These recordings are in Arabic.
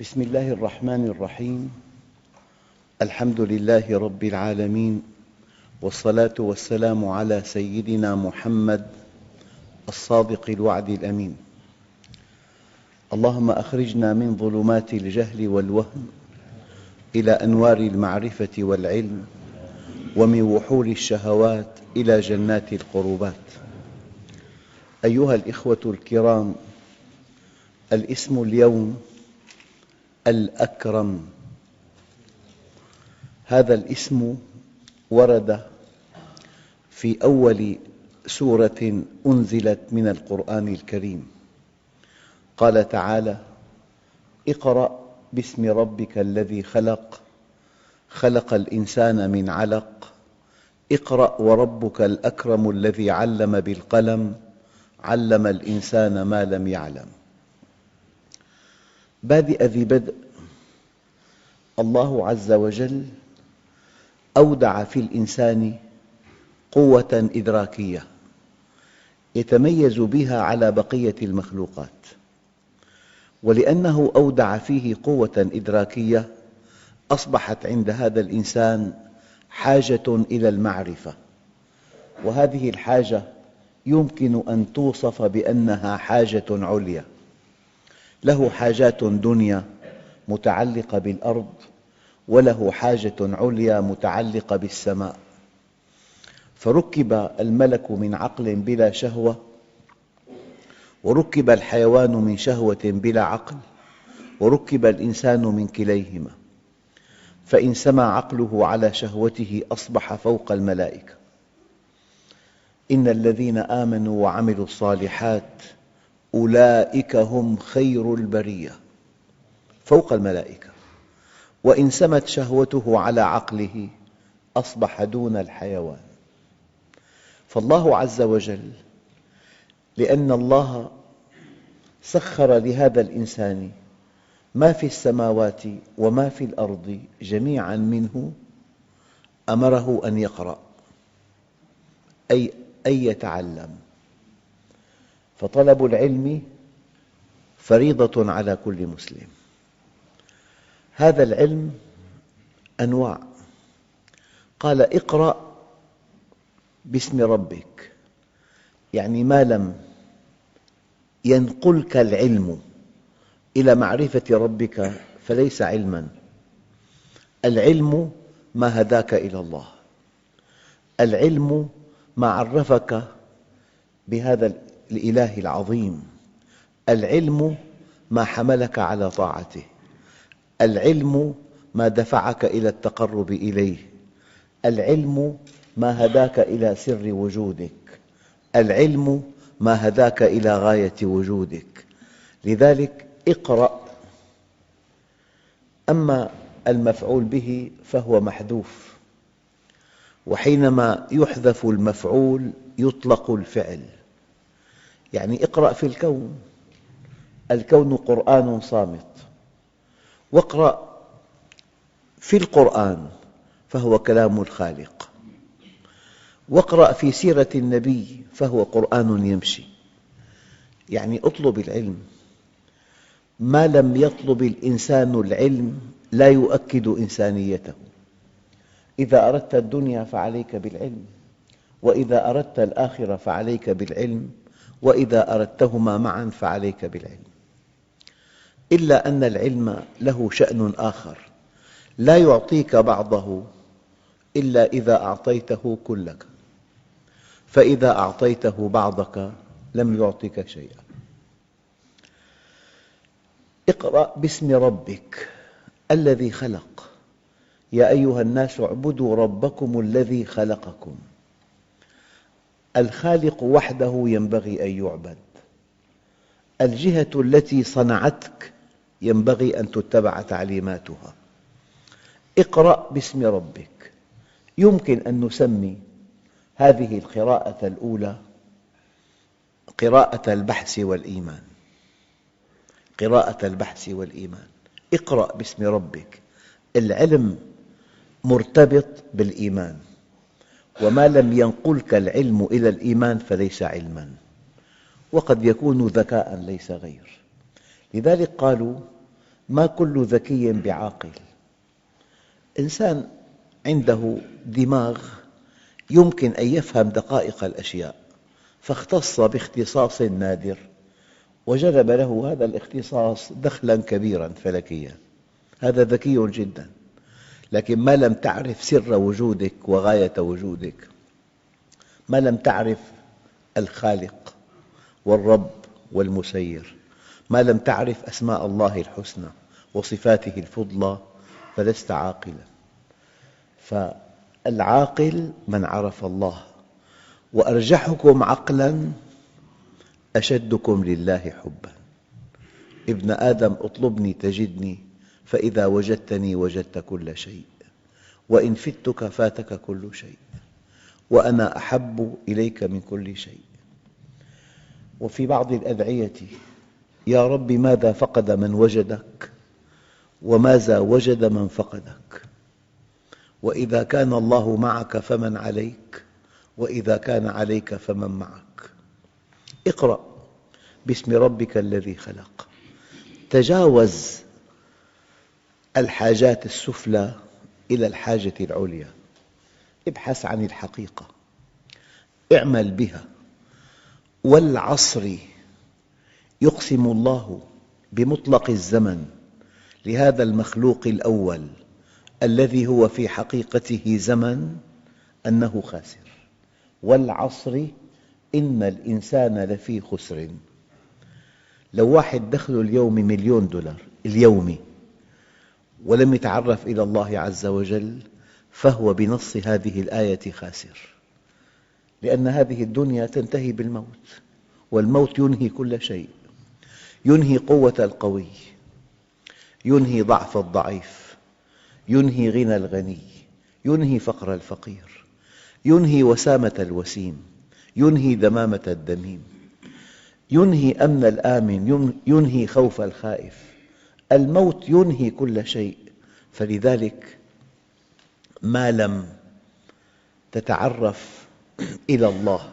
بسم الله الرحمن الرحيم. الحمد لله رب العالمين، والصلاة والسلام على سيدنا محمد الصادق الوعد الأمين. اللهم أخرجنا من ظلمات الجهل والوهم إلى أنوار المعرفة والعلم، ومن وحول الشهوات إلى جنات القربات. أيها الإخوة الكرام، الاسم اليوم الأكرم. هذا الاسم ورد في أول سورة أنزلت من القرآن الكريم. قال تعالى: اقرأ باسم ربك الذي خلق، خلق الإنسان من علق، اقرأ وربك الأكرم الذي علم بالقلم، علم الإنسان ما لم يعلم. بادئ ذي بدء، الله عز وجل أودع في الإنسان قوة إدراكية يتميز بها على بقية المخلوقات، ولأنه أودع فيه قوة إدراكية أصبحت عند هذا الإنسان حاجة إلى المعرفة، وهذه الحاجة يمكن أن توصف بأنها حاجة عليا. له حاجات دنيا متعلقة بالأرض، وله حاجة عليا متعلقة بالسماء. فركب الملك من عقل بلا شهوة، وركب الحيوان من شهوة بلا عقل، وركب الإنسان من كليهما. فإن سما عقله على شهوته أصبح فوق الملائكة. إن الذين آمنوا وعملوا الصالحات أولئك هم خير البرية، فوق الملائكة. وإن سمت شهوته على عقله أصبح دون الحيوان. فالله عز وجل، لأن الله سخر لهذا الإنسان ما في السماوات وما في الأرض جميعاً منه، أمره أن يقرأ، أي أن يتعلم. فطلب العلم فريضة على كل مسلم. هذا العلم أنواع. قال: اقرأ باسم ربك، يعني ما لم ينقلك العلم إلى معرفة ربك فليس علماً. العلم ما هداك إلى الله، العلم ما عرفك بهذا الإله العظيم، العلم ما حملك على طاعته، العلم ما دفعك إلى التقرب إليه، العلم ما هداك إلى سر وجودك، العلم ما هداك إلى غاية وجودك. لذلك اقرأ. أما المفعول به فهو محذوف، وحينما يحذف المفعول يطلق الفعل. يعني اقرأ في الكون، الكون قرآن صامت، واقرأ في القرآن فهو كلام الخالق، واقرأ في سيرة النبي فهو قرآن يمشي. يعني اطلب العلم. ما لم يطلب الإنسان العلم لا يؤكد إنسانيته. إذا أردت الدنيا فعليك بالعلم، وإذا أردت الآخرة فعليك بالعلم، وإذا أردتهما معاً فعليك بالعلم. إلا أن العلم له شأن آخر، لا يعطيك بعضه إلا إذا أعطيته كلك، فإذا أعطيته بعضك لم يعطك شيئاً. اقرأ باسم ربك الذي خلق. يا أيها الناس اعبدوا ربكم الذي خلقكم. الخالق وحده ينبغي أن يعبد. الجهة التي صنعتك ينبغي أن تتبع تعليماتها. اقرأ باسم ربك. يمكن أن نسمي هذه القراءة الأولى قراءة البحث والإيمان. قراءة البحث والإيمان. اقرأ باسم ربك. العلم مرتبط بالإيمان، وما لم ينقلك العلم إلى الإيمان فليس علماً، وقد يكون ذكاء ليس غير. لذلك قالوا: ما كل ذكي بعاقل. إنسان عنده دماغ يمكن أن يفهم دقائق الأشياء، فاختص باختصاص نادر وجلب له هذا الاختصاص دخلاً كبيراً فلكياً، هذا ذكي جداً. لكن ما لم تعرف سر وجودك وغاية وجودك، ما لم تعرف الخالق والرب والمسير، ما لم تعرف أسماء الله الحسنى وصفاته الفضلى، فلست عاقلاً. فالعاقل من عرف الله، وأرجحكم عقلاً أشدكم لله حباً. ابن آدم اطلبني تجدني، فإذا وجدتني وجدت كل شيء، وإن فتك فاتك كل شيء، وأنا أحب إليك من كل شيء. وفي بعض الأدعية: يا رب ماذا فقد من وجدك، وماذا وجد من فقدك، وإذا كان الله معك فمن عليك، وإذا كان عليك فمن معك. اقرأ باسم ربك الذي خلق. تجاوز الحاجات السفلى إلى الحاجة العليا. ابحث عن الحقيقة، اعمل بها. والعصر يقسم الله بمطلق الزمن لهذا المخلوق الأول الذي هو في حقيقته زمن أنه خاسر. والعصر إن الإنسان لفي خسر. لو واحد دخله اليومي $1,000,000 اليومي ولم يتعرف إلى الله عز وجل، فهو بنص هذه الآية خاسر، لأن هذه الدنيا تنتهي بالموت، والموت ينهي كل شيء، ينهي قوة القوي، ينهي ضعف الضعيف، ينهي غنى الغني، ينهي فقر الفقير، ينهي وسامة الوسيم، ينهي دمامة الدميم، ينهي أمن الآمن، ينهي خوف الخائف. الموت ينهي كل شيء. فلذلك ما لم تتعرف إلى الله،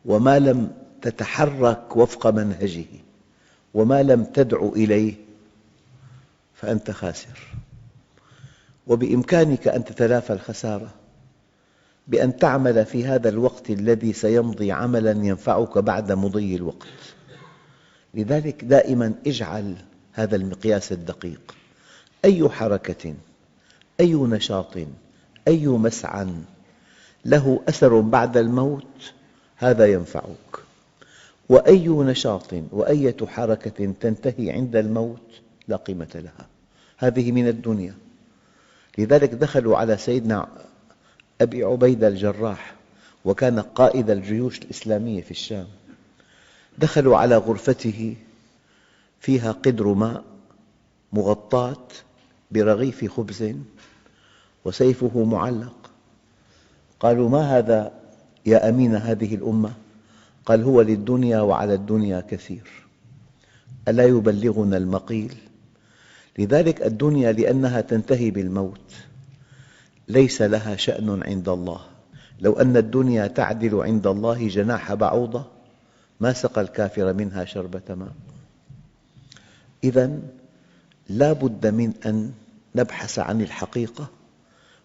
وما لم تتحرك وفق منهجه، وما لم تدع إليه، فأنت خاسر. وبإمكانك أن تتلافى الخسارة بأن تعمل في هذا الوقت الذي سيمضي عملاً ينفعك بعد مضي الوقت. لذلك دائماً اجعل هذا المقياس الدقيق: أي حركة، أي نشاط، أي مسعى له أثر بعد الموت، هذا ينفعك. وأي نشاط وأية حركة تنتهي عند الموت لا قيمة لها. هذه من الدنيا. لذلك دخلوا على سيدنا أبي عبيدة الجراح، وكان قائد الجيوش الإسلامية في الشام. دخلوا على غرفته فيها قدر ماء مغطاة برغيف خبز وسيفه معلق. قالوا: ما هذا يا أمين هذه الأمة؟ قال: هو للدنيا وعلى الدنيا كثير، ألا يبلغنا المقيل؟ لذلك الدنيا لأنها تنتهي بالموت ليس لها شأن عند الله. لو أن الدنيا تعدل عند الله جناح بعوضة ما سقى الكافر منها شربة ماء. إذن لا بد من أن نبحث عن الحقيقة،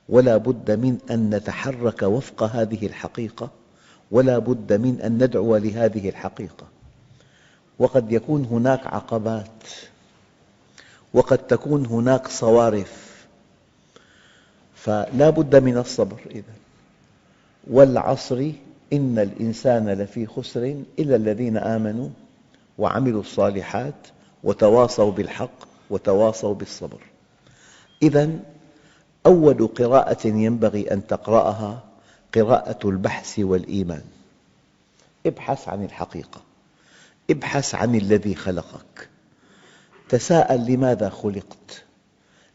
ولا بد من أن نتحرك وفق هذه الحقيقة، ولا بد من أن ندعو لهذه الحقيقة. وقد يكون هناك عقبات، وقد تكون هناك صوارف، فلا بد من الصبر. إذن والعصر إن الإنسان لفي خسر إلا الذين آمنوا وعملوا الصالحات وتواصوا بالحق وتواصوا بالصبر. إذن أول قراءة ينبغي أن تقرأها قراءة البحث والإيمان. ابحث عن الحقيقة، ابحث عن الذي خلقك، تساءل: لماذا خلقت؟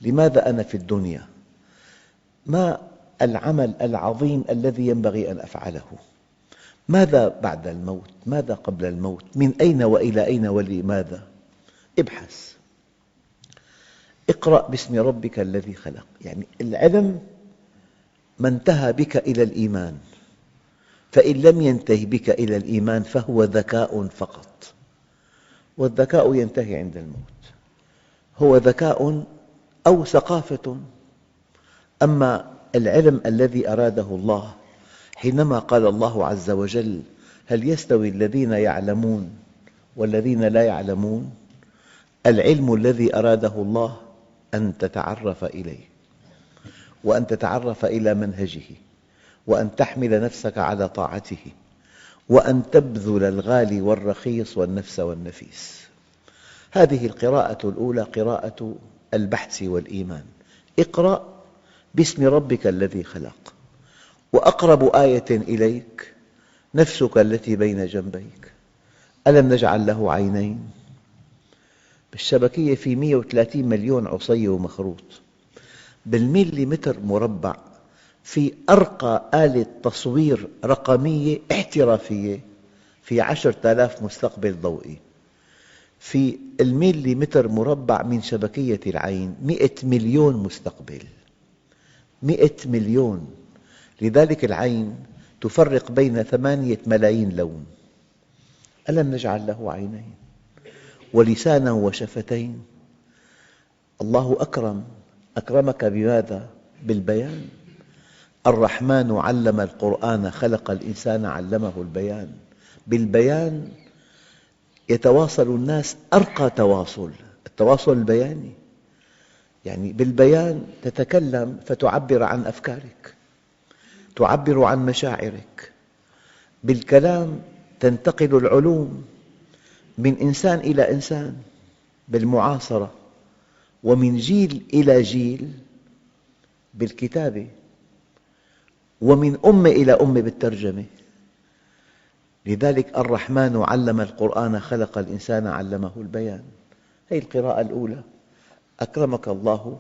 لماذا أنا في الدنيا؟ ما العمل العظيم الذي ينبغي أن أفعله؟ ماذا بعد الموت؟ ماذا قبل الموت؟ من أين وإلى أين ولماذا؟ ابحث. اقرأ باسم ربك الذي خلق. يعني العلم ما انتهى بك إلى الإيمان، فإن لم ينتهي بك إلى الإيمان فهو ذكاء فقط، والذكاء ينتهي عند الموت. هو ذكاء أو ثقافة. أما العلم الذي أراده الله حينما قال الله عز وجل: هل يستوي الذين يعلمون والذين لا يعلمون؟ العلم الذي أراده الله أن تتعرف إليه، وأن تتعرف إلى منهجه، وأن تحمل نفسك على طاعته، وأن تبذل الغالي والرخيص والنفس والنفيس. هذه القراءة الأولى قراءة البحث والإيمان. اقرأ باسم ربك الذي خلق. وأقرب آية إليك نفسك التي بين جنبيك. ألم نجعل له عينين؟ بالشبكية في 130 مليون عصي ومخروط. بالمليمتر مربع في أرقى آلة تصوير رقمية احترافية في 10,000 مستقبل ضوئي. في المليمتر مربع من شبكية العين 100 مليون مستقبل. 100 مليون. لذلك العين تفرق بين 8 ملايين لون. ألم نجعل له عينين ولسانا وشفتين؟ الله أكرمك بماذا؟ بالبيان. الرحمن علم القرآن خلق الإنسان علمه البيان. بالبيان يتواصل الناس أرقى تواصل، التواصل البياني. يعني بالبيان تتكلم فتعبر عن أفكارك، تعبر عن مشاعرك. بالكلام تنتقل العلوم من إنسان إلى إنسان بالمعاصرة، ومن جيل إلى جيل بالكتابة، ومن أمة إلى أمة بالترجمة. لذلك الرحمن علم القرآن خلق الإنسان علمه البيان. هذه القراءة الأولى. أكرمك الله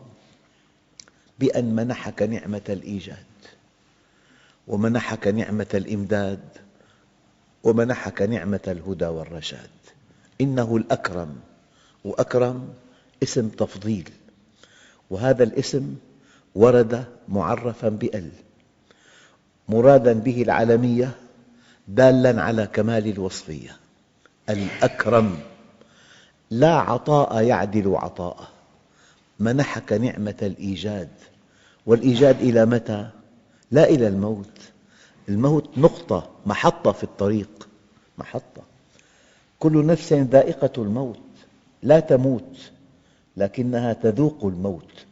بأن منحك نعمة الإيجاد، ومنحك نعمة الإمداد، ومنحك نعمة الهدى والرشاد. إنه الأكرم. وأكرم اسم تفضيل، وهذا الاسم ورد معرفاً بأل، مرادا به العالمية، دالاً على كمال الوصفية. الأكرم. لا عطاء يعدل عطاءه. منحك نعمة الإيجاد، والإيجاد إلى متى؟ لا إلى الموت. الموت نقطة، محطة في الطريق، محطة. كل نفس ذائقة الموت، لا تموت لكنها تذوق الموت.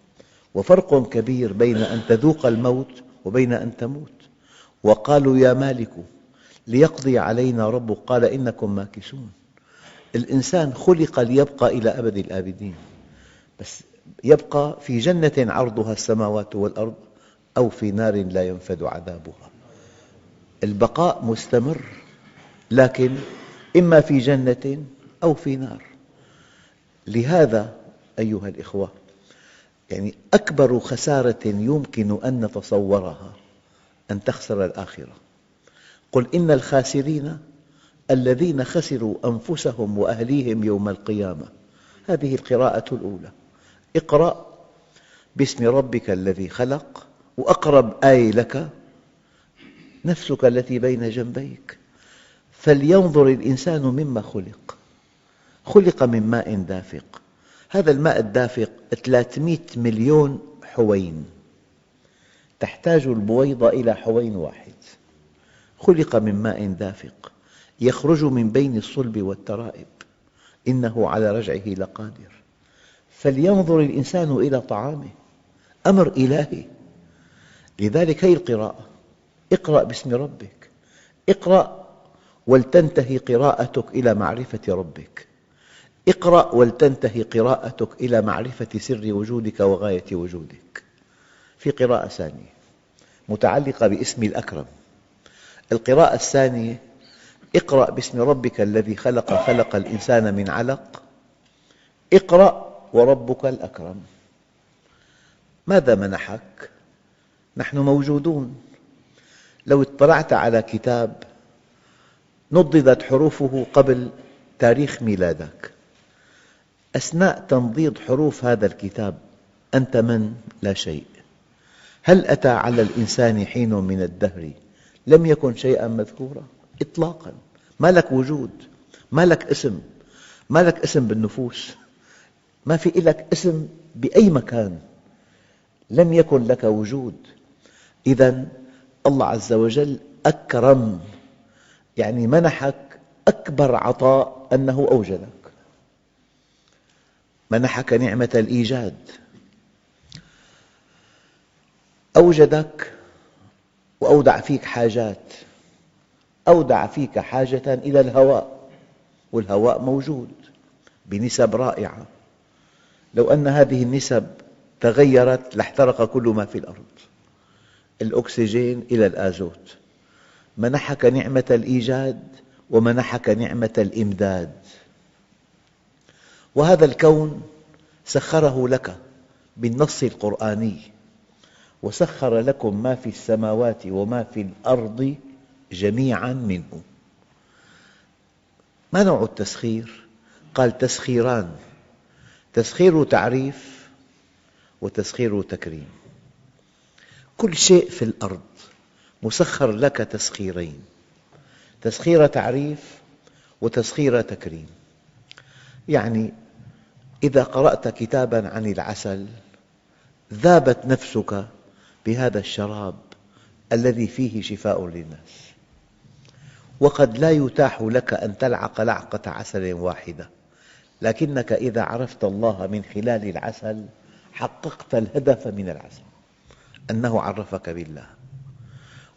وفرق كبير بين أن تذوق الموت وبين أن تموت. وقالوا يا مالك ليقضي علينا ربك قال إنكم ماكثون. الإنسان خلق ليبقى إلى أبد الآبدين، بس يبقى في جنة عرضها السماوات والأرض أو في نار لا ينفد عذابها. البقاء مستمر، لكن إما في جنة أو في نار. لهذا أيها الإخوة، يعني أكبر خسارة يمكن أن نتصورها أن تخسر الآخرة. قل إن الخاسرين الذين خسروا أنفسهم وأهليهم يوم القيامة. هذه القراءة الأولى. اقرأ باسم ربك الذي خلق. وأقرب آية لك نفسك التي بين جنبيك. فلينظر الإنسان مما خلق. خلق من ماء دافق. هذا الماء الدافق 300 مليون حوين، تحتاج البويضة إلى حوين واحد. خلق من ماء دافق يخرج من بين الصلب والترائب، إنه على رجعه لقادر. فلينظر الإنسان إلى طعامه. أمر إلهي. لذلك هذه القراءة. اقرأ باسم ربك. اقرأ ولتنتهي قراءتك إلى معرفة ربك. اقرأ ولتنتهي قراءتك إلى معرفة سر وجودك وغاية وجودك. في قراءة ثانية متعلقة باسم الأكرم. القراءة الثانية: اقرأ باسم ربك الذي خلق. خلق الإنسان من علق. اقرأ وربك الأكرم. ماذا منحك؟ نحن موجودون. لو اطلعت على كتاب نضدت حروفه قبل تاريخ ميلادك، أثناء تنضيد حروف هذا الكتاب أنت من؟ لا شيء. هل أتى على الإنسان حين من الدهر لم يكن شيئا مذكورا؟ إطلاقا. ما لك وجود، ما لك اسم، ما لك اسم بالنفوس، ما في لك اسم بأي مكان، لم يكن لك وجود. إذن الله عز وجل أكرم، يعني منحك أكبر عطاء أنه أوجدك، منحك نعمة الإيجاد، أوجدك وأودع فيك حاجات، أودع فيك حاجة إلى الهواء، والهواء موجود بنسب رائعة، لو أن هذه النسب تغيرت لاحترق كل ما في الأرض، الأكسجين إلى الآزوت. منحك نعمة الإيجاد ومنحك نعمة الإمداد، وهذا الكون سخره لك بالنص القرآني: وسخر لكم ما في السماوات وما في الأرض جميعاً منه. ما نوع التسخير؟ قال تسخيران: تسخير تعريف وتسخير تكريم. كل شيء في الأرض مسخر لك تسخيرين: تسخير تعريف وتسخير تكريم. يعني إذا قرأت كتاباً عن العسل ذابت نفسك بهذا الشراب الذي فيه شفاء للناس، وقد لا يتاح لك أن تلعق لعقة عسل واحدة، لكنك إذا عرفت الله من خلال العسل حققت الهدف من العسل، أنه عرفك بالله.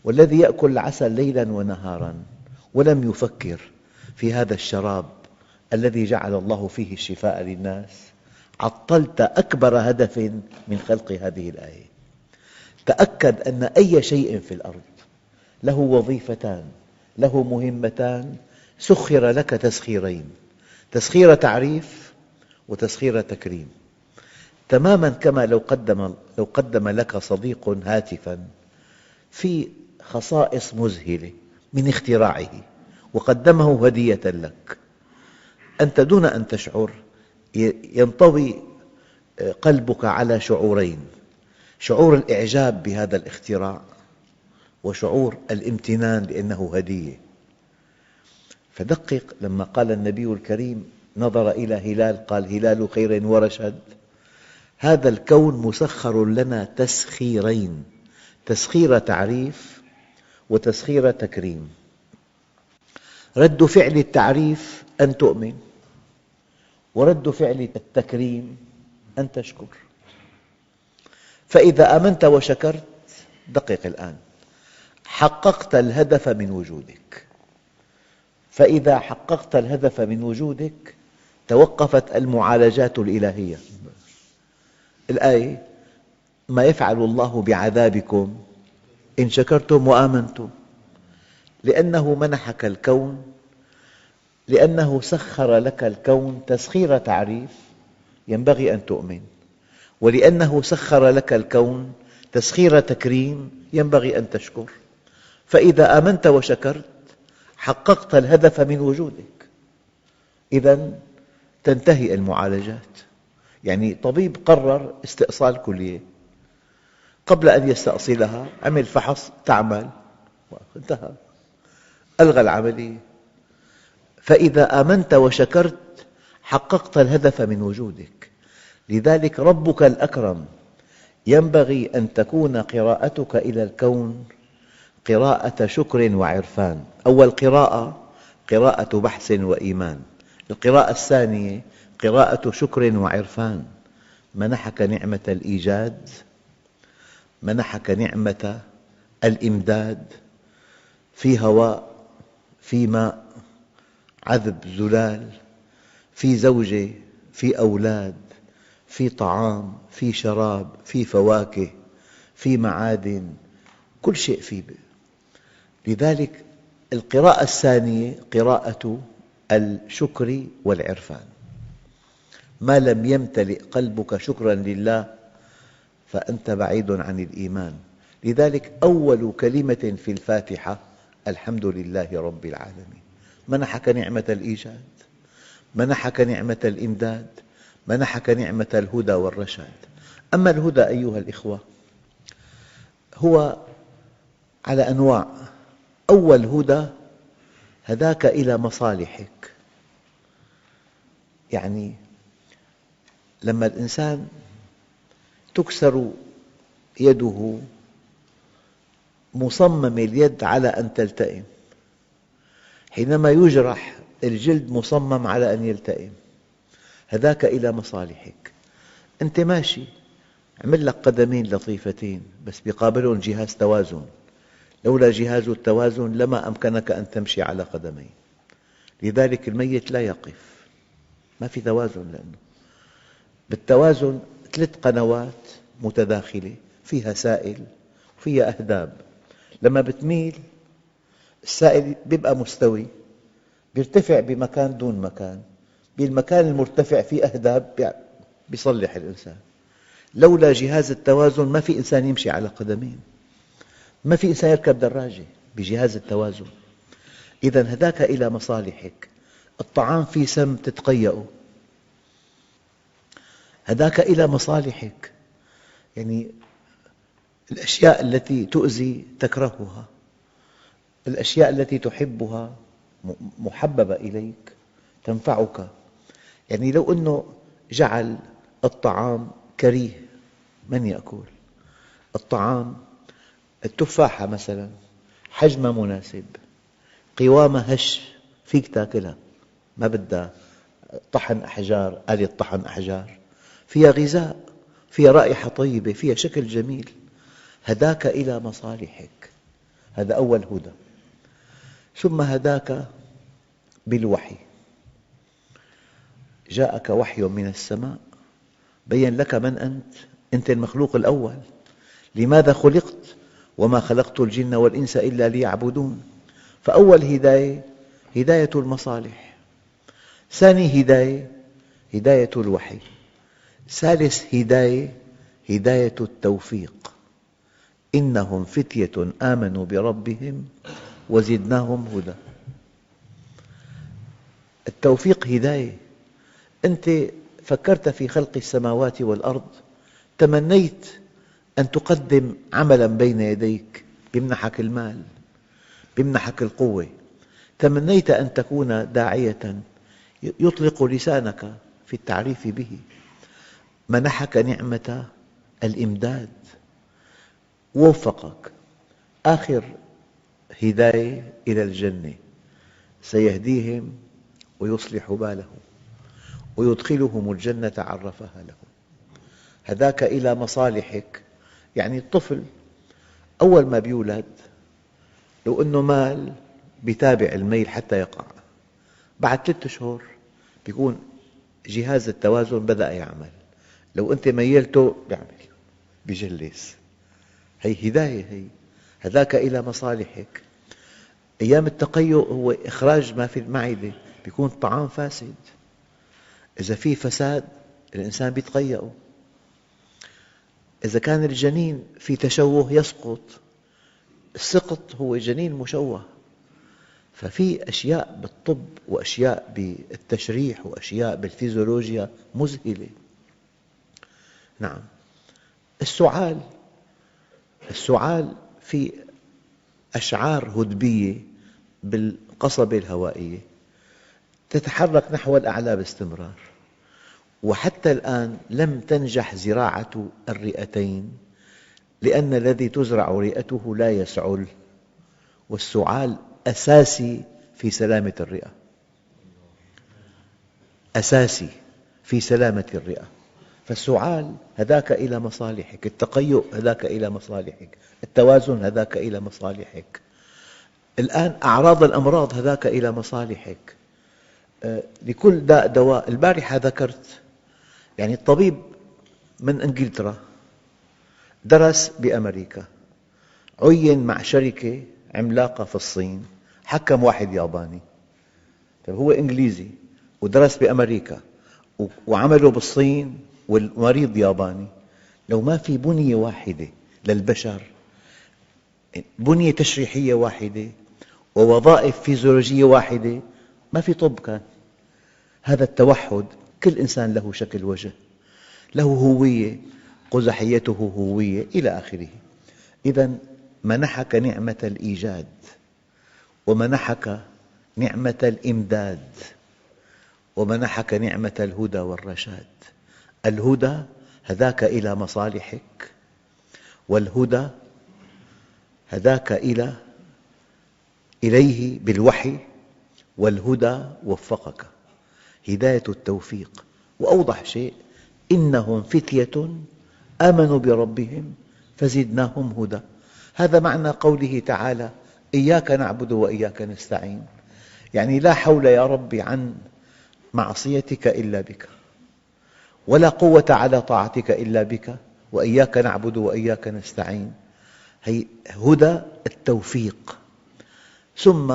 والذي يأكل العسل ليلاً ونهاراً ولم يفكر في هذا الشراب الذي جعل الله فيه الشفاء للناس، عطلت أكبر هدف من خلق هذه الآية. تأكد أن أي شيء في الأرض له وظيفتان، له مهمتان، سخر لك تسخيرين: تسخير تعريف وتسخير تكريم. تماماً كما لو قدم لك صديق هاتفاً في خصائص مذهلة من اختراعه وقدمه هدية لك، أنت دون أن تشعر ينطوي قلبك على شعورين: شعور الإعجاب بهذا الاختراع وشعور الامتنان لأنه هدية. فدقق لما قال النبي الكريم نظر إلى هلال قال: هلال خير ورشد. هذا الكون مسخر لنا تسخيرين: تسخير تعريف وتسخير تكريم. رد فعل التعريف أن تؤمن، ورد فعل التكريم أن تشكر. فإذا آمنت وشكرت، دقق الآن، حققت الهدف من وجودك. فإذا حققت الهدف من وجودك توقفت المعالجات الإلهية. الآية: ما يفعل الله بعذابكم إن شكرتم وآمنتم. لأنه منحك الكون، لأنه سخر لك الكون تسخير تعريف ينبغي أن تؤمن، ولأنه سخر لك الكون تسخير تكريم ينبغي أن تشكر. فإذا آمنت وشكرت حققت الهدف من وجودك، إذن تنتهي المعالجات. يعني طبيب قرر استئصال كلية، قبل أن يستأصلها عمل فحص تعمل، انتهى، ألغى العملية. فإذا آمنت وشكرت حققت الهدف من وجودك. لذلك ربك الأكرم ينبغي أن تكون قراءتك إلى الكون قراءة شكر وعرفان. أول قراءة قراءة بحث وإيمان، القراءة الثانية قراءة شكر وعرفان. منحك نعمة الإيجاد، منحك نعمة الإمداد، في هواء، في ماء، عذب زلال، في زوجة، في أولاد، في طعام، في شراب، في فواكه، في معادن، كل شيء فيه. لذلك القراءة الثانية قراءة الشكر والعرفان. ما لم يمتلئ قلبك شكراً لله فأنت بعيد عن الإيمان. لذلك أول كلمة في الفاتحة: الحمد لله رب العالمين. منحك نعمة الإيجاد، منحك نعمة الإمداد، منحك نعمة الهدى والرشاد. أما الهدى أيها الإخوة هو على أنواع. أول هدى هداك إلى مصالحك، يعني لما الإنسان تكسر يده مصمم اليد على أن تلتئم، حينما يجرح الجلد مصمم على أن يلتئم، هذاك إلى مصالحك. أنت ماشي عمل لك قدمين لطيفتين بس بيقابلهم جهاز توازن، لولا جهاز التوازن لما أمكنك أن تمشي على قدمين. لذلك الميت لا يقف، ما في توازن، لأنه بالتوازن 3 قنوات متداخلة فيها سائل وفيها أهداب. لما بتميل السائل يبقى مستوي، يرتفع بمكان دون مكان، بالمكان المرتفع فيه أهداب يصلح الإنسان. لولا جهاز التوازن ما في إنسان يمشي على قدمين، ما في إنسان يركب دراجة بجهاز التوازن. إذا هذاك إلى مصالحك. الطعام فيه سم تتقيأه، هذاك إلى مصالحك. يعني الأشياء التي تؤذي تكرهها، الأشياء التي تحبها محببة إليك تنفعك. يعني لو أنه جعل الطعام كريه من يأكل الطعام. التفاحة مثلا حجمها مناسب، قوامها هش، فيك تأكلها، ما بدها طحن أحجار، آلة طحن أحجار، فيها غذاء، فيها رائحة طيبة، فيها شكل جميل. هداك إلى مصالحك، هذا أول هدى. ثم هداك بالوحي، جاءك وحي من السماء بين لك من أنت. أنت المخلوق الأول، لماذا خلقت؟ وما خلقت الجن والإنس إلا ليعبدون. فأول هداية هداية المصالح، ثاني هداية هداية الوحي، ثالث هداية هداية التوفيق. إنهم فتية آمنوا بربهم وزدناهم هدى. التوفيق هداية. أنت فكرت في خلق السماوات والأرض، تمنيت أن تقدم عملاً بين يديك يمنحك المال، يمنحك القوة، تمنيت أن تكون داعية يطلق لسانك في التعريف به، منحك نعمة الإمداد، ووفقك. آخر هداية إلى الجنة، سيهديهم ويصلح بالهم ويدخلهم الجنة عرفها لهم. هذاك إلى مصالحك. يعني الطفل أول ما يولد لو أنه مال يتابع الميل حتى يقع، بعد 3 أشهر يكون جهاز التوازن بدأ يعمل. لو أنت ميلته يعمل، يجلس. هي هداية، هذاك إلى مصالحك. أيام التقيؤ هو إخراج ما في المعدة، يكون الطعام فاسد، إذا في فساد الإنسان يتقيأ. إذا كان الجنين في تشوه يسقط، السقط هو جنين مشوه. ففي أشياء بالطب وأشياء بالتشريح وأشياء بالفيزيولوجيا مذهلة. نعم. السعال في أشعار هدبية بالقصبة الهوائية تتحرك نحو الأعلى باستمرار، وحتى الآن لم تنجح زراعة الرئتين، لأن الذي تزرع رئته لا يسعل، والسعال أساسي في سلامة الرئة، أساسي في سلامة الرئة. فالسعال هذاك إلى مصالحك، التقيؤ هذاك إلى مصالحك، التوازن هذاك إلى مصالحك. الآن أعراض الأمراض هذاك إلى مصالحك. لكل داء دواء. البارحة ذكرت يعني الطبيب من إنجلترا درس بأمريكا، عُيِّن مع شركة عملاقة في الصين، حكم واحد ياباني. هو إنجليزي ودرس بأمريكا وعمله بالصين والمريض ياباني. لو ما في بنية واحدة للبشر، بنية تشريحية واحدة ووظائف فيزيولوجية واحدة، ما في طب كان. هذا التوحد، كل إنسان له شكل وجه، له هوية، قزحيته هوية إلى آخره. إذا منحك نعمة الإيجاد، ومنحك نعمة الإمداد، ومنحك نعمة الهدى والرشاد. الهدى هداك إلى مصالحك، والهدى هداك إليه بالوحي، والهدى وفقك، هداية التوفيق. وأوضح شيء: إنهم فتية آمنوا بربهم فزدناهم هدى. هذا معنى قوله تعالى: إياك نعبد وإياك نستعين، يعني لا حول يا رب عن معصيتك إلا بك، ولا قوة على طاعتك إلا بك، وإياك نعبد وإياك نستعين. هدى التوفيق. ثم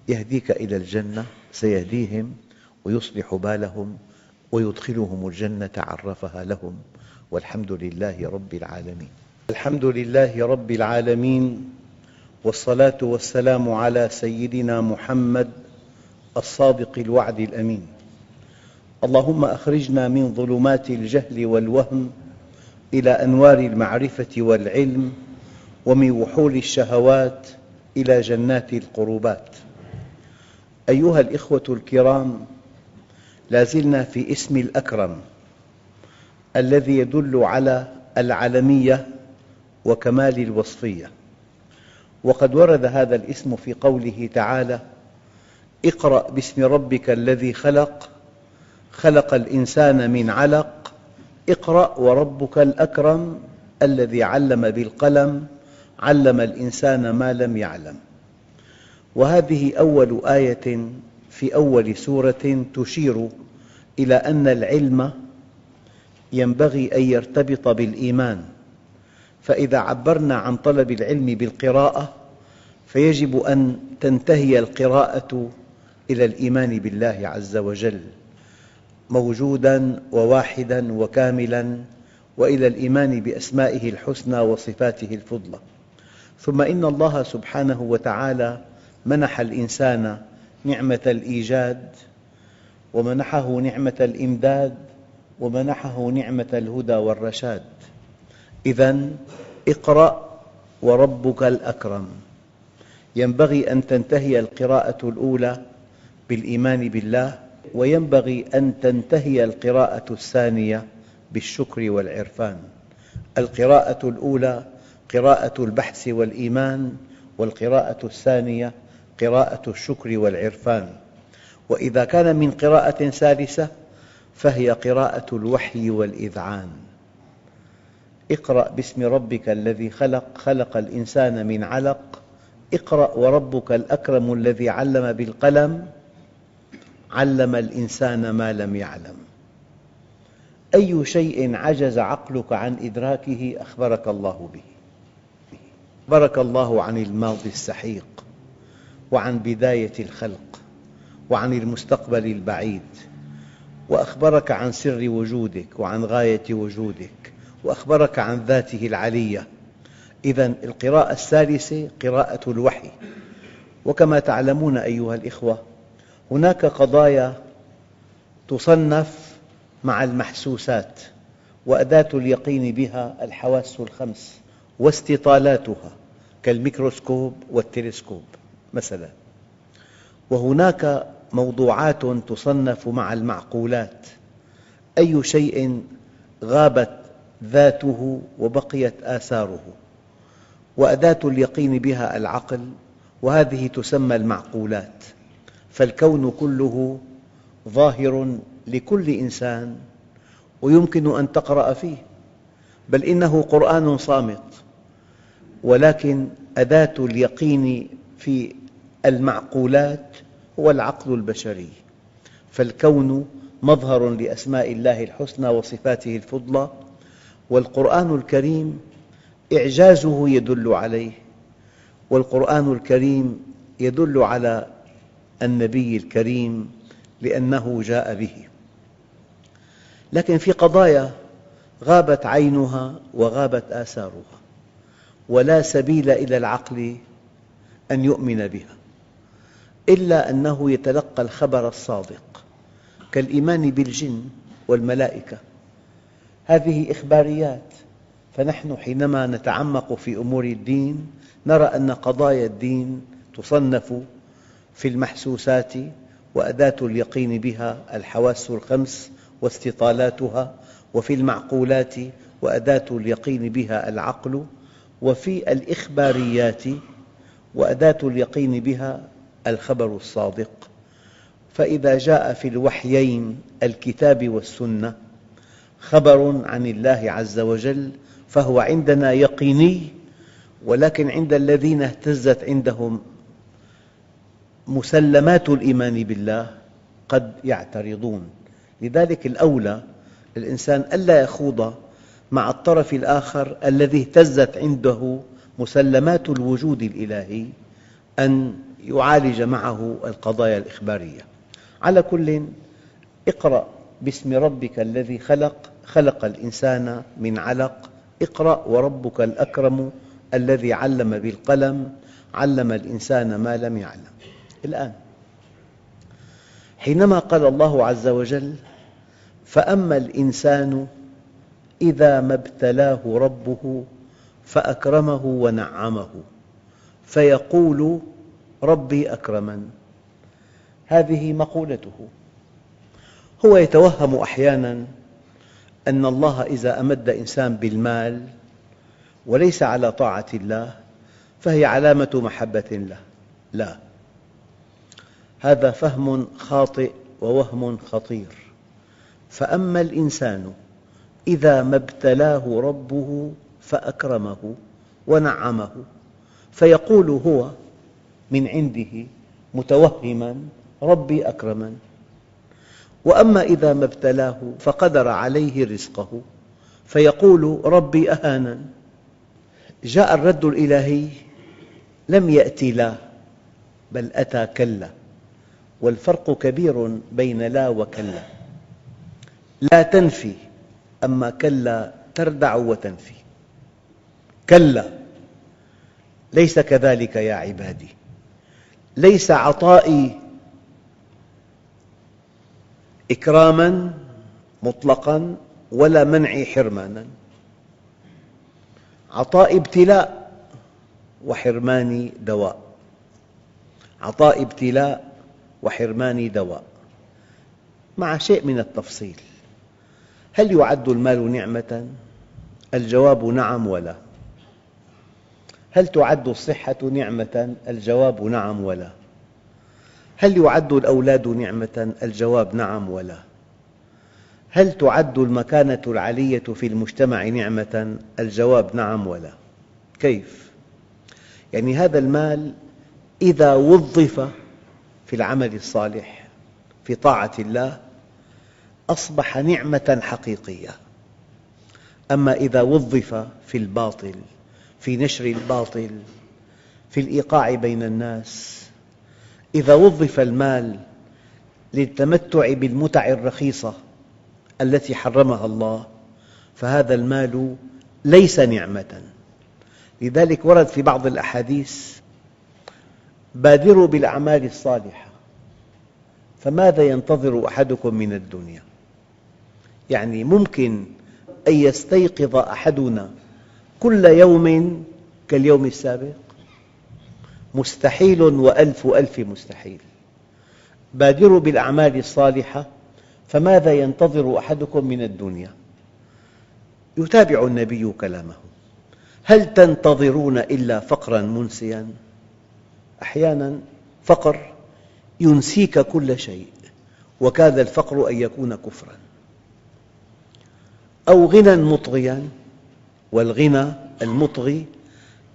يهديك إلى الجنة، سيهديهم ويصلح بالهم ويدخلهم الجنة عرفها لهم، والحمد لله رب العالمين. الحمد لله رب العالمين، والصلاة والسلام على سيدنا محمد الصادق الوعد الأمين. اللهم أخرجنا من ظلمات الجهل والوهم إلى أنوار المعرفة والعلم، ومن وحول الشهوات إلى جنات القربات. أيها الإخوة الكرام، لا زلنا في اسم الأكرم الذي يدل على العلمية وكمال الوصفية، وقد ورد هذا الاسم في قوله تعالى: اقرأ باسم ربك الذي خلق، خلق الإنسان من علق، اقرأ وربك الأكرم الذي علم بالقلم، علم الإنسان ما لم يعلم. وهذه أول آية في أول سورة تشير إلى أن العلم ينبغي أن يرتبط بالإيمان، فإذا عبرنا عن طلب العلم بالقراءة فيجب أن تنتهي القراءة إلى الإيمان بالله عز وجل موجوداً وواحداً وكاملاً، وإلى الإيمان بأسمائه الحسنى وصفاته الفضلى. ثم إن الله سبحانه وتعالى منح الإنسان نعمة الإيجاد، ومنحه نعمة الإمداد، ومنحه نعمة الهدى والرشاد. إذن اقرأ وربك الأكرم، ينبغي أن تنتهي القراءة الأولى بالإيمان بالله، وينبغي أن تنتهي القراءة الثانية بالشكر والعرفان. القراءة الأولى قراءة البحث والإيمان، والقراءة الثانية قراءة الشكر والعرفان. وإذا كان من قراءة ثالثة فهي قراءة الوحي والإذعان. اقرأ باسم ربك الذي خلق، خلق الإنسان من علق، اقرأ وربك الأكرم الذي علم بالقلم، علم الإنسان ما لم يعلم. أي شيء عجز عقلك عن إدراكه أخبرك الله به. أخبرك الله عن الماضي السحيق، وعن بداية الخلق، وعن المستقبل البعيد، وأخبرك عن سر وجودك وعن غاية وجودك، وأخبرك عن ذاته العلية. إذن القراءة الثالثة قراءة الوحي. وكما تعلمون أيها الإخوة، هناك قضايا تصنف مع المحسوسات، وأداة اليقين بها الحواس الخمس واستطالاتها كالميكروسكوب والتلسكوب مثلاً. وهناك موضوعات تصنف مع المعقولات، أي شيء غابت ذاته وبقيت آثاره، وأداة اليقين بها العقل، وهذه تسمى المعقولات. فالكون كله ظاهر لكل إنسان ويمكن أن تقرأ فيه، بل إنه قرآن صامت، ولكن أداة اليقين في المعقولات هو العقل البشري. فالكون مظهر لأسماء الله الحسنى وصفاته الفضلى، والقرآن الكريم إعجازه يدل عليه، والقرآن الكريم يدل على النبي الكريم لأنه جاء به. لكن في قضايا غابت عينها وغابت آثارها، ولا سبيل إلى العقل أن يؤمن بها، إلا أنه يتلقى الخبر الصادق، كالإيمان بالجن والملائكة. هذه إخباريات، فنحن حينما نتعمق في أمور الدين نرى أن قضايا الدين تصنف في المحسوسات، وأداة اليقين بها الحواس الخمس واستطالاتها، وفي المعقولات وأداة اليقين بها العقل، وفي الإخباريات وأداة اليقين بها الخبر الصادق. فإذا جاء في الوحيين الكتاب والسنة خبر عن الله عز وجل فهو عندنا يقيني، ولكن عند الذين اهتزت عندهم مسلمات الإيمان بالله قد يعترضون. لذلك الأولى للإنسان ألا يخوض مع الطرف الآخر الذي اهتزت عنده مسلمات الوجود الإلهي، أن يعالج معه القضايا الإخبارية. على كل، اقرأ باسم ربك الذي خلق، خلق الإنسان من علق، اقرأ وربك الأكرم الذي علم بالقلم، علم الإنسان ما لم يعلم. الآن حينما قال الله عز وجل: فأما الإنسان إذا ما ابتلاه ربه فأكرمه ونعمه فيقول ربي أكرمن، هذه مقولته. هو يتوهم أحياناً أن الله إذا أمد إنسان بالمال وليس على طاعة الله فهي علامة محبة له. لا، هذا فهم خاطئ ووهم خطير. فأما الإنسان إذا ما ابتلاه ربه فأكرمه ونعمه فيقول هو من عنده متوهماً ربي أكرمن. وأما إذا ما ابتلاه فقدر عليه رزقه فيقول ربي أهانن. جاء الرد الإلهي لم يأتي لا، بل أتى كلا، والفرق كبير بين لا وكلا. لا تنفي، أما كلا تردع وتنفي. كلا، ليس كذلك يا عبادي، ليس عطائي إكراماً مطلقاً ولا منعي حرماناً. عطائي ابتلاء وحرماني دواء، عطائي ابتلاء وحرماني دواء، مع شيء من التفصيل. هل يعد المال نعمة؟ الجواب نعم ولا. هل تعد الصحة نعمة؟ الجواب نعم ولا. هل يعد الأولاد نعمة؟ الجواب نعم ولا. هل تعد المكانة العالية في المجتمع نعمة؟ الجواب نعم ولا. كيف؟ يعني هذا المال إذا وظف في العمل الصالح في طاعة الله أصبح نعمة حقيقية، أما إذا وظف في الباطل، في نشر الباطل، في الإيقاع بين الناس، إذا وظف المال للتمتع بالمتع الرخيصة التي حرمها الله فهذا المال ليس نعمة. لذلك ورد في بعض الأحاديث: بادروا بالأعمال الصالحة فماذا ينتظر أحدكم من الدنيا؟ يعني ممكن أن يستيقظ أحدنا كل يوم كاليوم السابق؟ مستحيل وألف ألف مستحيل. بادروا بالأعمال الصالحة فماذا ينتظر أحدكم من الدنيا؟ يتابع النبي كلامه: هل تنتظرون إلا فقراً منسياً؟ أحياناً فقر ينسيك كل شيء، وكاد الفقر أن يكون كفراً. أو غنى مطغياً، والغنى المطغي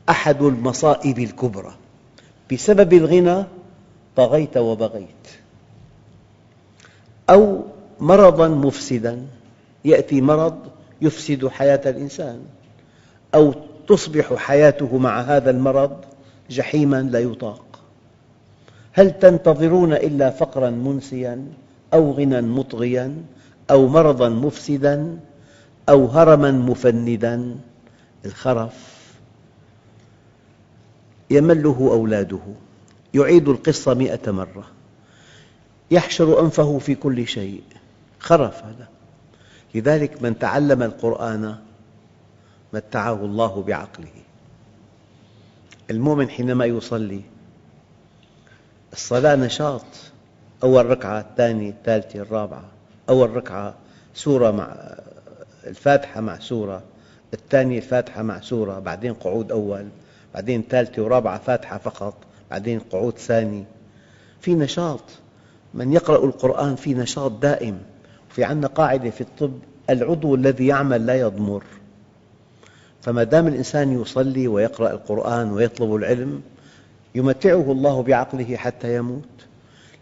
أحد المصائب الكبرى، بسبب الغنى طغيت وبغيت. أو مرضاً مفسداً، يأتي مرض يفسد حياة الإنسان، أو تصبح حياته مع هذا المرض جحيماً لا يطاق. هل تنتظرون إلا فقراً منسياً أو غنى مطغياً أو مرضاً مفسداً أو هرماً مفندا؟ الخرف يمله أولاده، يعيد القصة 100 مرة، يحشر أنفه في كل شيء، خرف هذا. لذلك من تعلم القرآن متعه الله بعقله. المؤمن حينما يصلي الصلاة نشاط، أول ركعة، الثانية، الثالثة، الرابعة، أول ركعة سورة مع الفاتحة مع سورة، الثانية الفاتحة مع سورة، بعدين قعود أول، بعدين ثالثة ورابعة فاتحة فقط، بعدين قعود ثاني. في نشاط، من يقرأ القرآن في نشاط دائم. في عندنا قاعدة في الطب: العضو الذي يعمل لا يضمر. فما دام الإنسان يصلي ويقرأ القرآن ويطلب العلم يمتعه الله بعقله حتى يموت.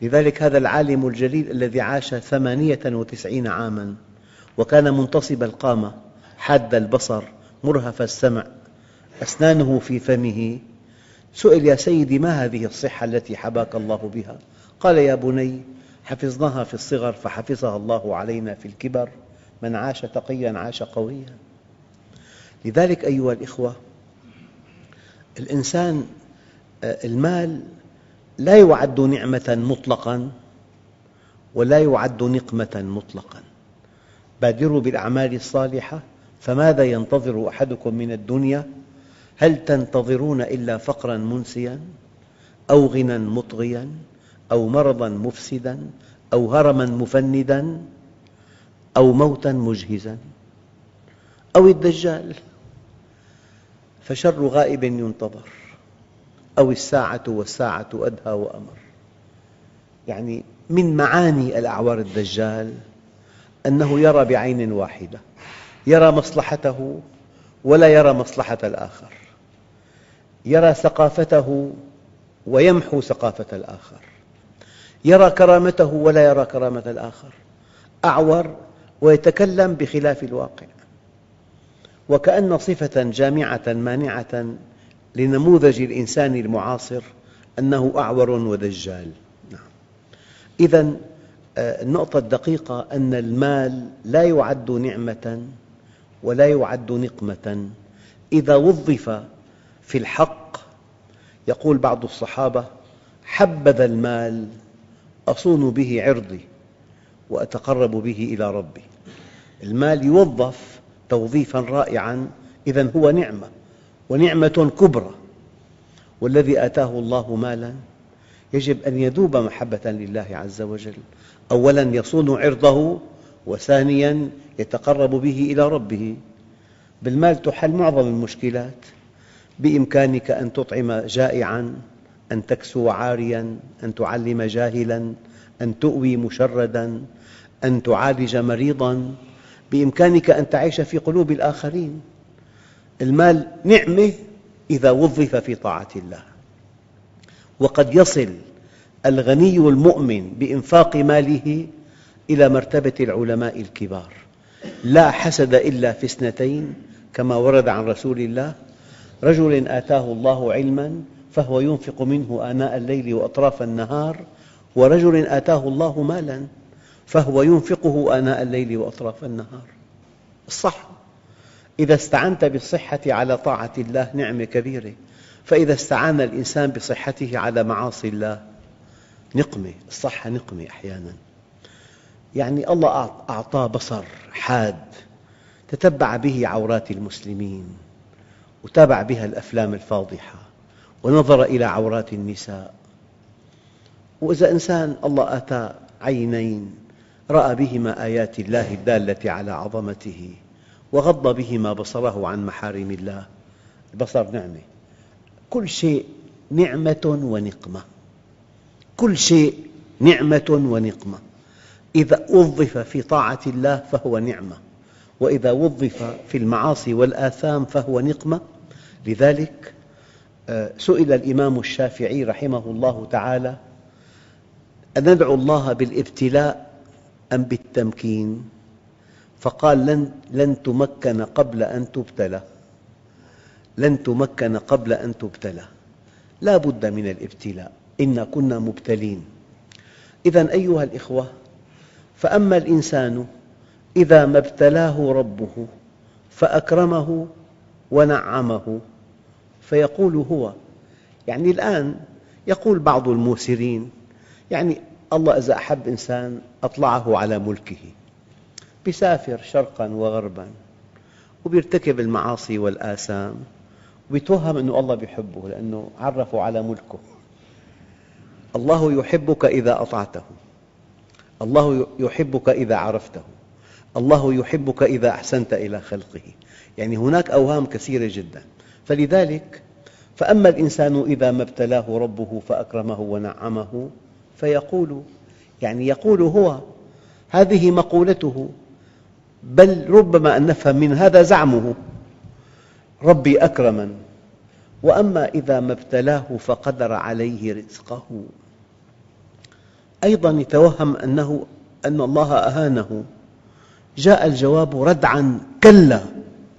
لذلك هذا العالم الجليل الذي عاش 98 عاماً وكان منتصب القامة حاد البصر مرهف السمع أسنانه في فمه، سئل: يا سيدي، ما هذه الصحة التي حباك الله بها؟ قال: يا بني، حفظناها في الصغر فحفظها الله علينا في الكبر، من عاش تقياً عاش قوياً. لذلك أيها الإخوة، الإنسان المال لا يعد نعمة مطلقاً ولا يعد نقمة مطلقاً. بادروا بالأعمال الصالحة، فماذا ينتظر أحدكم من الدنيا؟ هل تنتظرون إلا فقراً منسياً أو غنى مطغياً أو مرضاً مفسداً أو هرماً مفنداً أو موتاً مجهزاً أو الدجال؟ فشر غائب ينتظر، أو الساعة والساعة أدهى وأمر. يعني من معاني الأعوار الدجال أنه يرى بعين واحدة، يرى مصلحته ولا يرى مصلحة الآخر، يرى ثقافته ويمحو ثقافة الآخر، يرى كرامته ولا يرى كرامة الآخر، أعور ويتكلم بخلاف الواقع، وكأن صفة جامعة مانعة لنموذج الإنسان المعاصر أنه أعور ودجال. إذن النقطة الدقيقة أن المال لا يعد نعمة ولا يعد نقمة إذا وظف في الحق. يقول بعض الصحابة: حبذا المال أصون به عرضي وأتقرب به إلى ربي. المال يوظف توظيفاً رائعاً، إذن هو نعمة ونعمة كبرى. والذي آتاه الله مالاً يجب أن يذوب محبة لله عز وجل. أولاً يصون عرضه، وثانياً يتقرب به إلى ربه. بالمال تحل معظم المشكلات. بإمكانك أن تطعم جائعاً، أن تكسو عارياً، أن تعلم جاهلاً، أن تؤوي مشرداً، أن تعالج مريضاً. بإمكانك أن تعيش في قلوب الآخرين. المال نعمة إذا وظف في طاعة الله. وقد يصل الغني المؤمن بإنفاق ماله إلى مرتبة العلماء الكبار. لا حسد إلا في اثنتين، كما ورد عن رسول الله: رجل آتاه الله علماً فهو ينفق منه آناء الليل وأطراف النهار، ورجل آتاه الله مالاً فهو ينفقه آناء الليل وأطراف النهار. الصحة، إذا استعنت بالصحة على طاعة الله نعمة كبيرة، فإذا استعان الإنسان بصحته على معاصي الله نقمة. الصحة نقمة أحياناً. يعني الله أعطاه بصر حاد تتبع به عورات المسلمين، وتابع بها الأفلام الفاضحة، ونظر إلى عورات النساء. وإذا إنسان الله آتاه عينين رأى بهما آيات الله الدالة على عظمته، وغض بهما بصره عن محارم الله. البصر نعمة. كل شيء نعمة ونقمة، كل شيء نعمة ونقمة. إذا وظف في طاعة الله فهو نعمة، وإذا وظف في المعاصي والآثام فهو نقمة. لذلك سئل الإمام الشافعي رحمه الله تعالى: أندعو الله بالابتلاء أم بالتمكين؟ فقال: لن تمكن قبل أن تبتلى، لن تمكن قبل أن تبتلى. لا بد من الابتلاء، إنا كنا مبتلين. إذن أيها الإخوة، فأما الإنسان إذا ما ابتلاه ربه فأكرمه ونعمه فيقول هو. يعني الآن يقول بعض الموسرين: يعني الله إذا أحب إنسان أطلعه على ملكه، يسافر شرقاً وغرباً ويرتكب المعاصي والآثام، ويتوهم أن الله يحبه لأنه عرفه على ملكه. الله يحبك إذا أطعته، الله يحبك إذا عرفته، الله يحبك إذا أحسنت إلى خلقه. يعني هناك أوهام كثيرة جدا. فلذلك فأما الإنسان إذا ما ابتلاه ربه فأكرمه ونعمه فيقول، يعني يقول هو، هذه مقولته، بل ربما أن نفهم من هذا زعمه، ربي أكرمن. وأما إذا ما ابتلاه فقدر عليه رزقه، أيضا يتوهم أن الله أهانه. جاء الجواب ردعا: كلا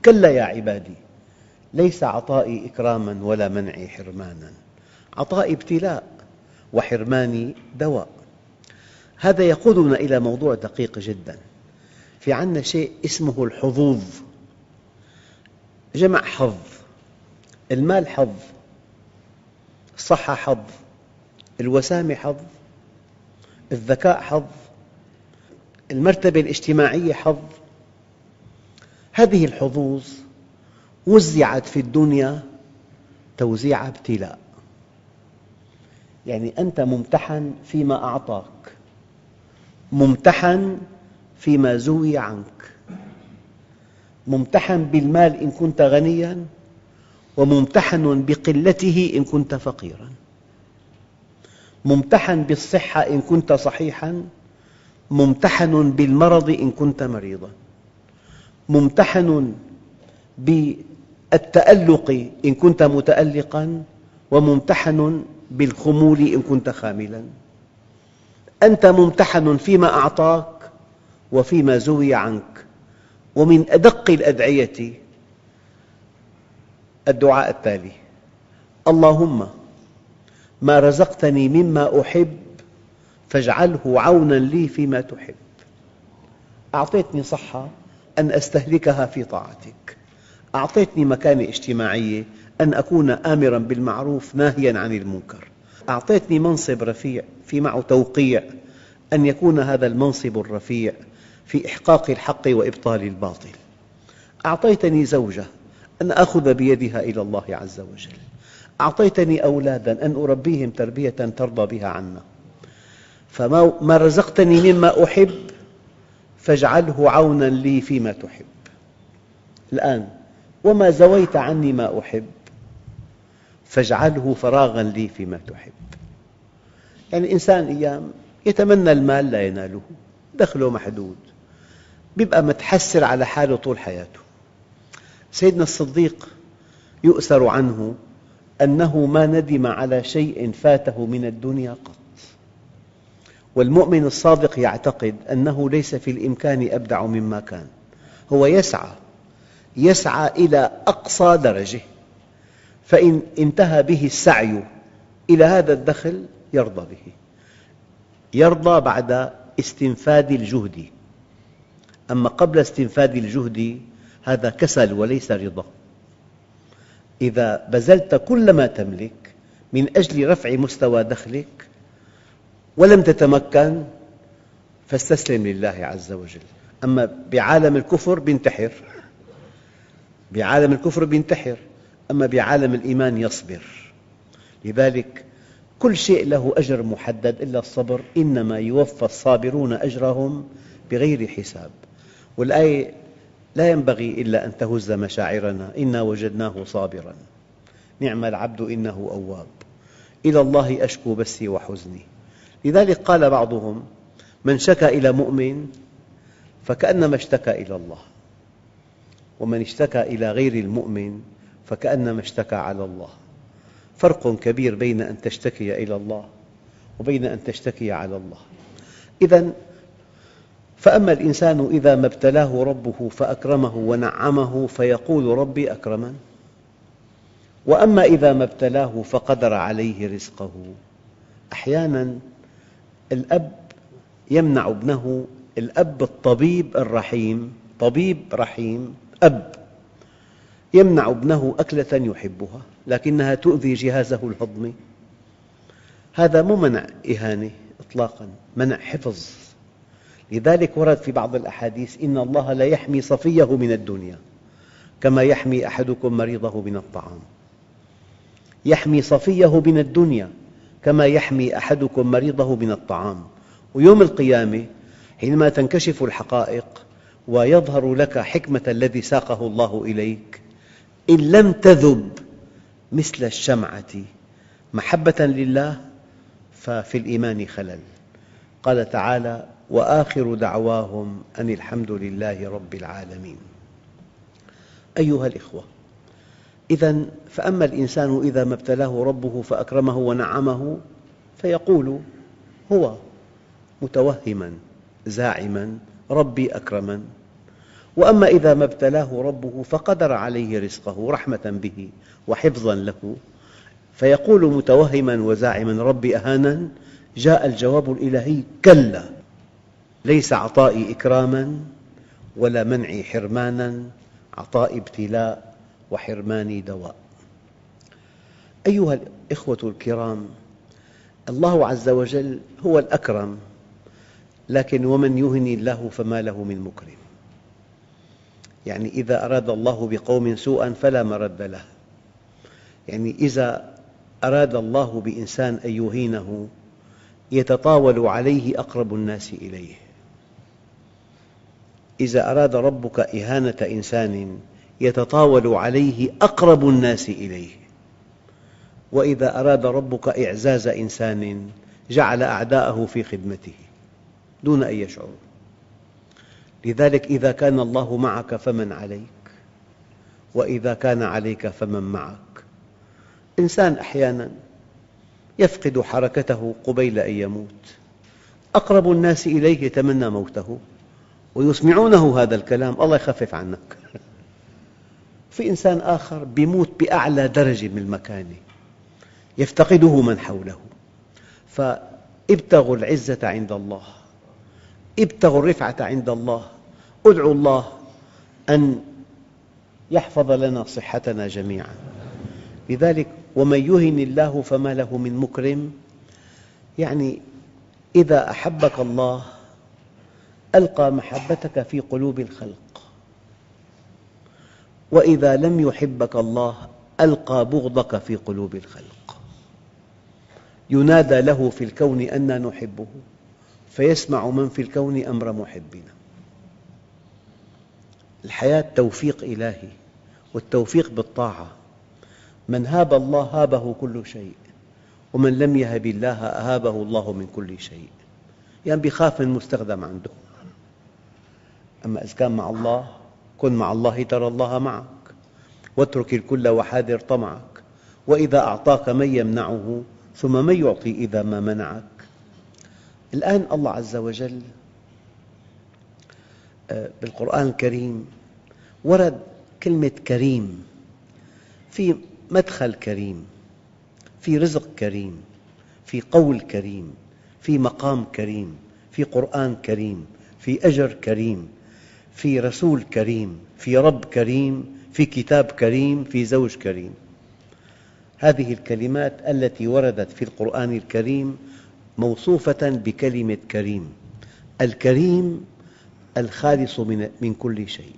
كلا يا عبادي، ليس عطائي إكراما ولا منعي حرمانا، عطائي ابتلاء وحرماني دواء. هذا يقودنا إلى موضوع دقيق جدا. في عندنا شيء اسمه الحظوظ، جمع حظ. المال حظ، الصحة حظ، الوسامة حظ، الذكاء حظ، المرتبة الاجتماعية حظ. هذه الحظوظ وزعت في الدنيا توزيع ابتلاء. يعني أنت ممتحن فيما أعطاك، ممتحن فيما زوي عنك، ممتحن بالمال إن كنت غنياً، وممتحن بقلته إن كنت فقيراً، ممتحن بالصحة إن كنت صحيحاً، ممتحن بالمرض إن كنت مريضاً، ممتحن بالتألق إن كنت متألقاً، وممتحن بالخمول إن كنت خاملاً. أنت ممتحن فيما أعطاك وفيما زوي عنك. ومن أدق الأدعية الدعاء التالي: اللهم ما رزقتني مما أحب فاجعله عونا لي فيما تحب. أعطيتني صحة أن أستهلكها في طاعتك، أعطيتني مكانة اجتماعية أن أكون آمراً بالمعروف ناهياً عن المنكر، أعطيتني منصب رفيع في معه توقيع أن يكون هذا المنصب الرفيع في إحقاق الحق وإبطال الباطل، أعطيتني زوجة أن آخذ بيدها إلى الله عز وجل، أعطيتني أولادا أن أربيهم تربية ترضى بها عنا. فما رزقتني مما أحب فاجعله عونا لي فيما تحب. الآن وما زويت عني ما أحب فاجعله فراغا لي فيما تحب. يعني الإنسان أيام يتمنى المال لا يناله، دخله محدود، يبقى متحسر على حاله طول حياته. سيدنا الصديق يؤثر عنه أنه ما ندم على شيء فاته من الدنيا قط. والمؤمن الصادق يعتقد أنه ليس في الإمكان أبدع مما كان. هو يسعى إلى أقصى درجة، فإن انتهى به السعي إلى هذا الدخل يرضى به، يرضى بعد استنفاد الجهد. أما قبل استنفاد الجهد هذا كسل وليس رضا. إذا بذلت كل ما تملك من أجل رفع مستوى دخلك ولم تتمكن فاستسلم لله عز وجل. أما بعالم الكفر بينتحر، أما بعالم الإيمان يصبر. لذلك كل شيء له أجر محدد إلا الصبر: إنما يوفى الصابرون أجرهم بغير حساب. والآية لا ينبغي إلا أن تهز مشاعرنا: إنا وجدناه صابراً نعم العبد إنه أواب، إلى الله أشكو بثي وحزني. لذلك قال بعضهم: من شكا إلى مؤمن فكأنما اشتكى إلى الله، ومن اشتكى إلى غير المؤمن فكأنما اشتكى على الله. فرق كبير بين أن تشتكي إلى الله وبين أن تشتكي على الله. إذن فأما الإنسان إذا ما ابتلاه ربه فأكرمه ونعمه فيقول ربي أكرمن. وأما إذا ما ابتلاه فقدر عليه رزقه. أحياناً الأب يمنع ابنه، الأب الطبيب الرحيم، طبيب رحيم، أب يمنع ابنه أكلة يحبها لكنها تؤذي جهازه الهضمي. هذا مو منع إهانة إطلاقاً، منع حفظ. لذلك ورد في بعض الأحاديث: إن الله لا يحمي صفيه من الدنيا كما يحمي أحدكم مريضه من الطعام. يحمي صفيه من الدنيا كما يحمي أحدكم مريضه من الطعام. ويوم القيامة حينما تنكشف الحقائق ويظهر لك حكمة الذي ساقه الله إليك، إن لم تذب مثل الشمعة محبة لله ففي الإيمان خلل. قال تعالى: وآخر دعواهم أن الحمد لله رب العالمين. أيها الإخوة، إذن فأما الإنسان إذا ما ابتلاه ربه فأكرمه ونعمه فيقول هو متوهماً زاعماً ربي أكرمن، وأما إذا ما ابتلاه ربه فقدر عليه رزقه رحمة به وحفظاً له فيقول متوهماً وزاعماً ربي أهانن. جاء الجواب الإلهي: كلا، ليس عطائي إكراماً ولا منعي حرماناً، عطائي ابتلاء وحرماني دواء. أيها الإخوة الكرام، الله عز وجل هو الأكرم، لكن ومن يهن الله فما له من مكرم. يعني إذا أراد الله بقوم سوءاً فلا مرد له. يعني إذا أراد الله بإنسان أن يهينه يتطاول عليه أقرب الناس إليه. إذا أراد ربك إهانة إنسان يتطاول عليه أقرب الناس إليه. وإذا أراد ربك إعزاز إنسان جعل أعداءه في خدمته دون أن يشعر. لذلك إذا كان الله معك فمن عليك، وإذا كان عليك فمن معك. إنسان أحياناً يفقد حركته قبيل أن يموت، أقرب الناس إليه يتمنى موته ويسمعونه هذا الكلام: الله يخفف عنك. في إنسان آخر يموت بأعلى درجة من المكانة يفتقده من حوله. فابتغوا العزة عند الله، ابتغوا الرفعة عند الله، ادعوا الله أن يحفظ لنا صحتنا جميعاً. لذلك ومن يهن الله فما له من مكرم. يعني إذا أحبك الله ألقى محبتك في قلوب الخلق، وإذا لم يحبك الله ألقى بغضك في قلوب الخلق. ينادى له في الكون أننا نحبه فيسمع من في الكون أمر محبنا. الحياة توفيق إلهي، والتوفيق بالطاعة. من هاب الله هابه كل شيء، ومن لم يهب الله أهابه الله من كل شيء. يعني بيخاف من مستخدم عنده. أما إذا كان مع الله، كن مع الله ترى الله معك، واترك الكل وحاذر طمعك. وإذا أعطاك من يمنعه ثم من يعطي إذا ما منعك. الآن الله عز وجل بالقرآن الكريم ورد كلمة كريم، في مدخل كريم، في رزق كريم، في قول كريم، في مقام كريم، في قرآن كريم، في أجر كريم، في رسول كريم، في رب كريم، في كتاب كريم، في زوج كريم. هذه الكلمات التي وردت في القرآن الكريم موصوفة بكلمة كريم. الكريم الخالص من كل شيء.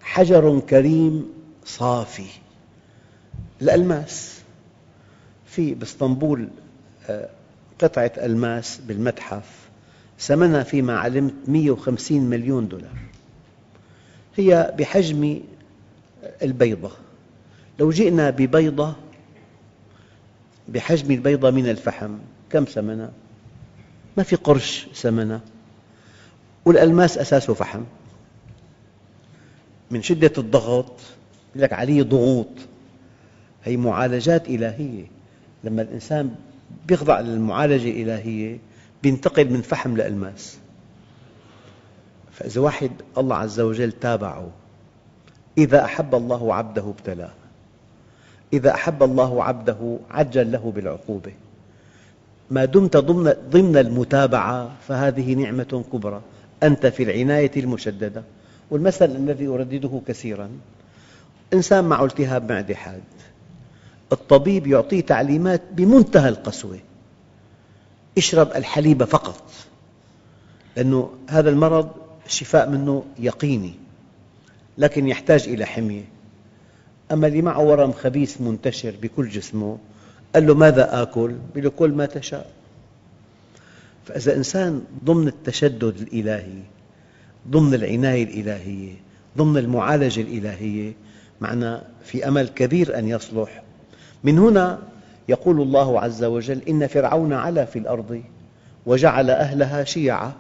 حجر كريم صافي. الألماس، في بإسطنبول قطعة ألماس بالمتحف ثمنها فيما علمت 150 مليون دولار. هي بحجم البيضة. لو جئنا ببيضة بحجم البيضة من الفحم كم ثمنها؟ ما في قرش ثمنها. والألماس أساسه فحم. من شدة الضغط يقول لك عليه ضغوط. هي معالجات إلهية. لما الإنسان يخضع للمعالجة الإلهية ينتقل من فحم لألماس. فإذا واحد الله عز وجل تابعه، إذا أحب الله عبده ابتلاه، إذا أحب الله عبده عجل له بالعقوبة. ما دمت ضمن المتابعة فهذه نعمة كبرى، أنت في العناية المشددة. والمثل الذي أردده كثيراً: إنسان معه التهاب معدة حاد، الطبيب يعطيه تعليمات بمنتهى القسوة: اشرب الحليب فقط، لأن هذا المرض الشفاء منه يقيني، لكن يحتاج إلى حمية. أما اللي معه ورم خبيث منتشر بكل جسمه قال له ماذا آكل؟ يقول له كل ما تشاء. فإذا إنسان ضمن التشدد الإلهي، ضمن العناية الإلهية، ضمن المعالجة الإلهية، معنى في أمل كبير أن يصلح. من هنا يقول الله عز وجل: إن فرعون علا في الأرض وجعل أهلها شيعا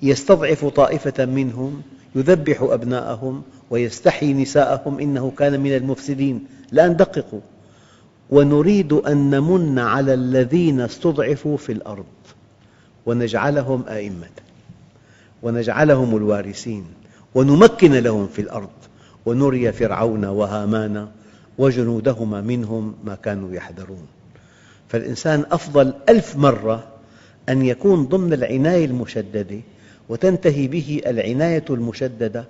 يستضعف طائفة منهم يذبح أبناءهم ويستحيي نساءهم إنه كان من المفسدين. الآن دققوا: ونريد أن نمن على الذين استضعفوا في الأرض ونجعلهم أئمة ونجعلهم الوارثين ونمكن لهم في الأرض ونري فرعون وهامان وجنودهما منهم ما كانوا يحذرون. فالإنسان أفضل 1000 مرة أن يكون ضمن العناية المشددة وتنتهي به العناية المشددة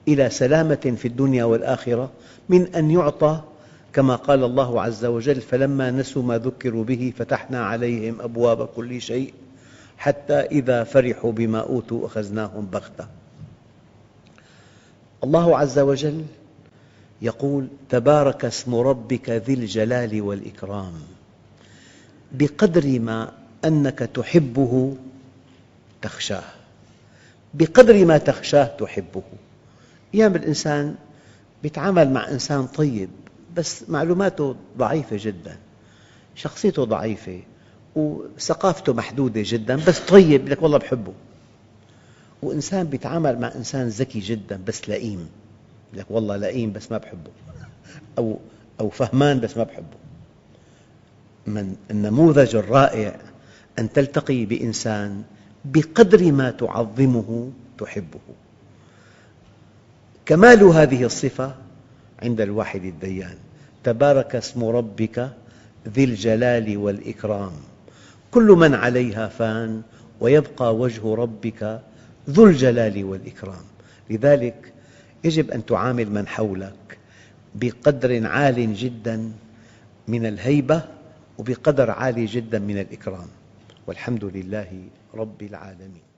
إلى سلامة في الدنيا والآخرة، من أن يعطى كما قال الله عز وجل: فلما نسوا ما ذكروا به فتحنا عليهم أبواب كل شيء حتى إذا فرحوا بما أوتوا أخذناهم بغتة. الله عز وجل يقول: تبارك اسم ربك ذي الجلال والإكرام. بقدر ما أنك تحبه تخشاه، بقدر ما تخشاه تحبه. أحيانا الإنسان يتعامل مع إنسان طيب بس معلوماته ضعيفة جدا، شخصيته ضعيفة وثقافته محدودة جدا، بس طيب لك والله بحبه. وإنسان يتعامل مع إنسان ذكي جدا بس لئيم، لك والله لئيم بس ما بحبه، أو فهمان بس ما بحبه. النموذج الرائع أن تلتقي بإنسان بقدر ما تعظمه تحبه. كمال هذه الصفة عند الواحد الديان: تبارك اسم ربك ذي الجلال والإكرام. كل من عليها فان ويبقى وجه ربك ذو الجلال والإكرام. لذلك يجب أن تعامل من حولك بقدر عال جدا من الهيبة وبقدر عالي جدا من الإكرام. والحمد لله رب العالمين.